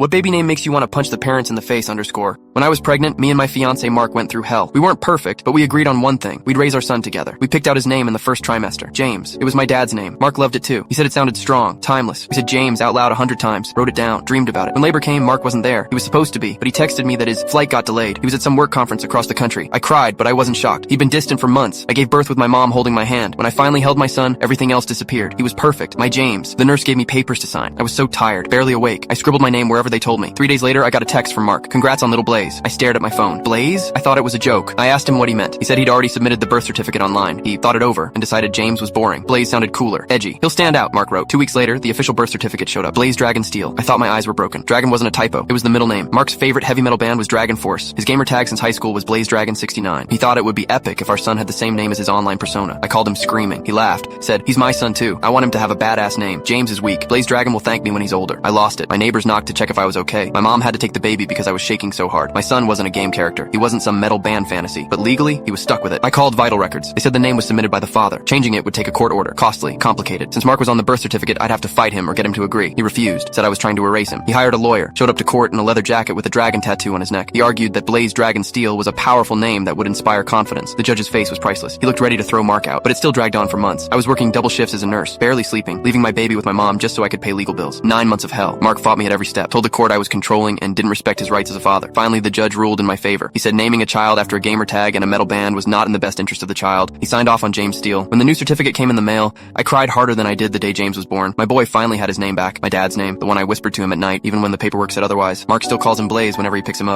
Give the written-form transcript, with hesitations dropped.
What baby name makes you want to punch the parents in the face? When I was pregnant, me and my fiance Mark went through hell. We weren't perfect, but we agreed on one thing. We'd raise our son together. We picked out his name in the first trimester. James. It was my dad's name. Mark loved it too. He said it sounded strong, timeless. We said James out loud 100 times, wrote it down, dreamed about it. When labor came, Mark wasn't there. He was supposed to be, but he texted me that his flight got delayed. He was at some work conference across the country. I cried, but I wasn't shocked. He'd been distant for months. I gave birth with my mom holding my hand. When I finally held my son, everything else disappeared. He was perfect. My James. The nurse gave me papers to sign. I was so tired, barely awake. I scribbled my name wherever they told me. 3 days later, I got a text from Mark. Congrats on little Blaze. I stared at my phone. Blaze? I thought it was a joke. I asked him what he meant. He said he'd already submitted the birth certificate online. He thought it over and decided James was boring. Blaze sounded cooler, edgy. He'll stand out, Mark wrote. 2 weeks later, the official birth certificate showed up. Blaze Dragon Steel. I thought my eyes were broken. Dragon wasn't a typo. It was the middle name. Mark's favorite heavy metal band was Dragon Force. His gamer tag since high school was Blaze Dragon 69. He thought it would be epic if our son had the same name as his online persona. I called him screaming. He laughed, said, he's my son too. I want him to have a badass name. James is weak. Blaze Dragon will thank me when he's older. I lost it. My neighbors knocked to check if I was okay. My mom had to take the baby because I was shaking so hard. My son wasn't a game character. He wasn't some metal band fantasy, but legally, he was stuck with it. I called Vital Records. They said the name was submitted by the father. Changing it would take a court order. Costly, complicated. Since Mark was on the birth certificate, I'd have to fight him or get him to agree. He refused, said I was trying to erase him. He hired a lawyer, showed up to court in a leather jacket with a dragon tattoo on his neck. He argued that Blaze Dragon Steel was a powerful name that would inspire confidence. The judge's face was priceless. He looked ready to throw Mark out, but it still dragged on for months. I was working double shifts as a nurse, barely sleeping, leaving my baby with my mom just so I could pay legal bills. 9 months of hell. Mark fought me at every step, told the court I was controlling and didn't respect his rights as a father. Finally, the judge ruled in my favor. He said naming a child after a gamer tag and a metal band was not in the best interest of the child. He signed off on James Steele. When the new certificate came in the mail, I cried harder than I did the day James was born. My boy finally had his name back, my dad's name, the one I whispered to him at night, even when the paperwork said otherwise. Mark still calls him Blaze whenever he picks him up.